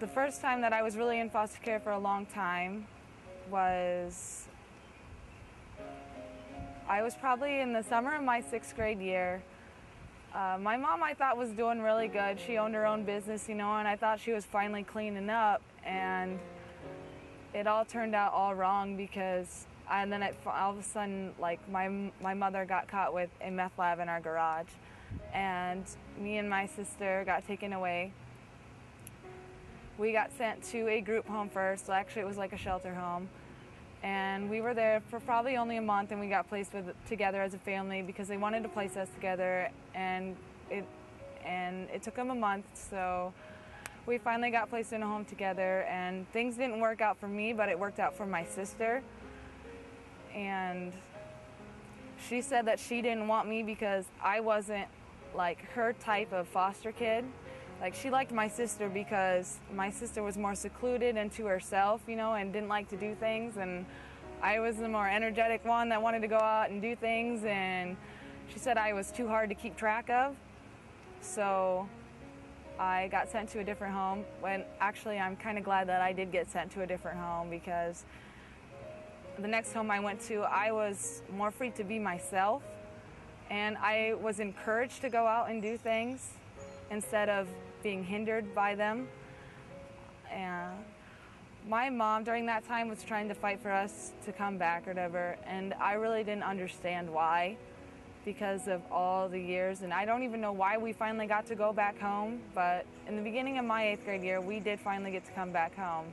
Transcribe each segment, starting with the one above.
first time that I was really in foster care for a long time was, I was probably in the summer of my 6th grade year. My mom, I thought, was doing really good. She owned her own business, and I thought she was finally cleaning up, and it all turned out all wrong because, and then all of a sudden, like, my mother got caught with a meth lab in our garage, and me and my sister got taken away. We got sent to a group home first, so actually it was like a shelter home. And we were there for probably only a month, and we got placed together as a family because they wanted to place us together, and it took them a month, so we finally got placed in a home together, and things didn't work out for me, but it worked out for my sister. And she said that she didn't want me because I wasn't like her type of foster kid. Like, she liked my sister because my sister was more secluded and to herself, and didn't like to do things. And I was the more energetic one that wanted to go out and do things. And she said I was too hard to keep track of. So I got sent to a different home. When actually, I'm kind of glad that I did get sent to a different home because the next home I went to, I was more free to be myself. And I was encouraged to go out and do things instead of being hindered by them. And my mom during that time was trying to fight for us to come back or whatever, and I really didn't understand why because of all the years, and I don't even know why we finally got to go back home, but in the beginning of my 8th grade year, we did finally get to come back home.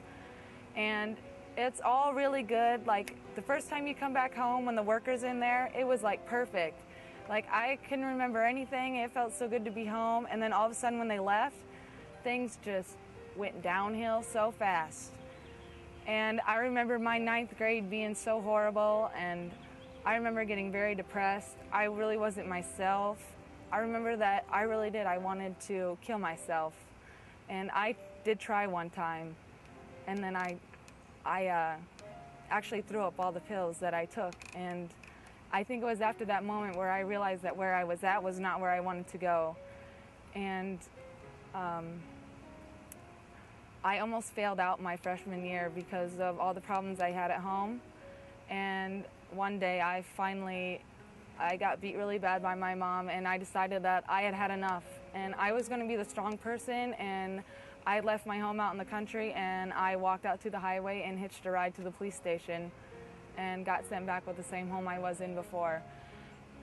And it's all really good. Like, the first time you come back home when the worker's in there, it was like perfect. Like, I couldn't remember anything. It felt so good to be home. And then all of a sudden when they left, things just went downhill so fast. And I remember my 9th grade being so horrible, and I remember getting very depressed. I really wasn't myself. I remember that I really did. I wanted to kill myself. And I did try one time. And then I actually threw up all the pills that I took. And I think it was after that moment where I realized that where I was at was not where I wanted to go. And I almost failed out my freshman year because of all the problems I had at home. And one day I got beat really bad by my mom, and I decided that I had had enough. And I was going to be the strong person, and I left my home out in the country, and I walked out to the highway and hitched a ride to the police station and got sent back with the same home I was in before.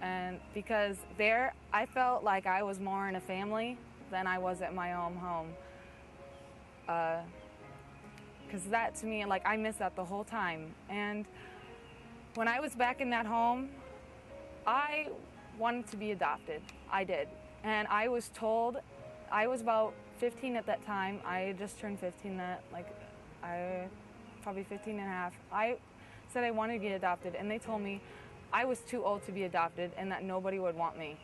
And because there, I felt like I was more in a family than I was at my own home. Because that, to me, like, I missed that the whole time. And when I was back in that home, I wanted to be adopted. I did. And I was told, I was about 15 at that time. I had just turned 15, probably 15 and a half. I said I wanted to get adopted, and they told me I was too old to be adopted and that nobody would want me.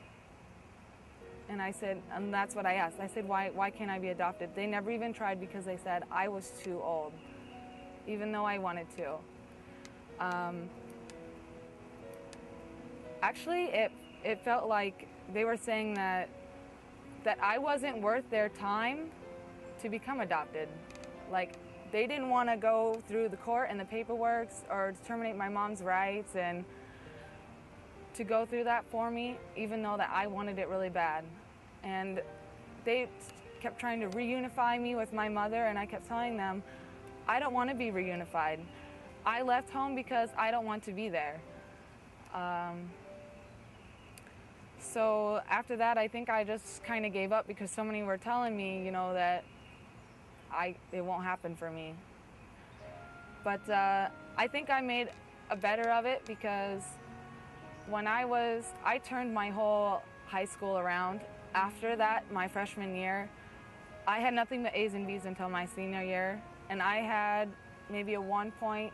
And I said, and that's what I asked. I said, why can't I be adopted? They never even tried because they said I was too old, even though I wanted to. Actually, it felt like they were saying that I wasn't worth their time to become adopted. Like, they didn't want to go through the court and the paperwork or terminate my mom's rights and to go through that for me, even though that I wanted it really bad. And they kept trying to reunify me with my mother, and I kept telling them, I don't want to be reunified. I left home because I don't want to be there. So after that, I think I just kind of gave up because so many were telling me, that it won't happen for me. But I think I made a better of it because when I turned my whole high school around. After that, my freshman year, I had nothing but A's and B's until my senior year, and I had maybe a 1 point,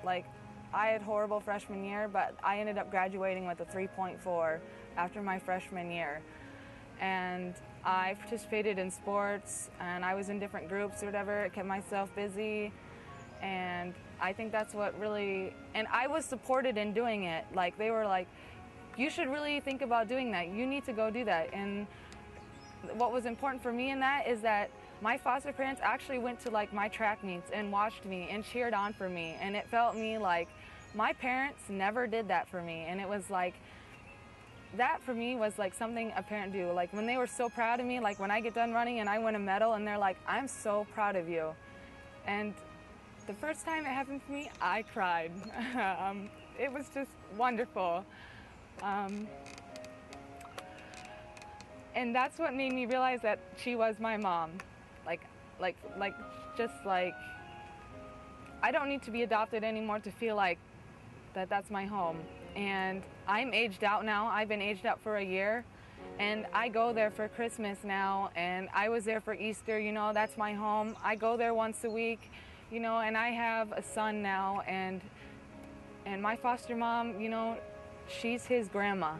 I had horrible freshman year, but I ended up graduating with a 3.4 after my freshman year. And I participated in sports, and I was in different groups or whatever. It kept myself busy, and I think that's what really, and I was supported in doing it. Like, they were like, you should really think about doing that. You need to go do that. And what was important for me in that is that My foster parents actually went to like my track meets and watched me and cheered on for me, and it felt me like my parents never did that for me. And it was like, that for me was like something a parent do. Like when they were so proud of me, like when I get done running and I win a medal and they're like, I'm so proud of you. And the first time it happened for me, I cried. It was just wonderful. And that's what made me realize that she was my mom. Just like, I don't need to be adopted anymore to feel like that's my home. And I'm aged out now. I've been aged out for a year. And I go there for Christmas now. And I was there for Easter, you know, that's my home. I go there once a week, you know, and I have a son now. And my foster mom, you know, she's his grandma.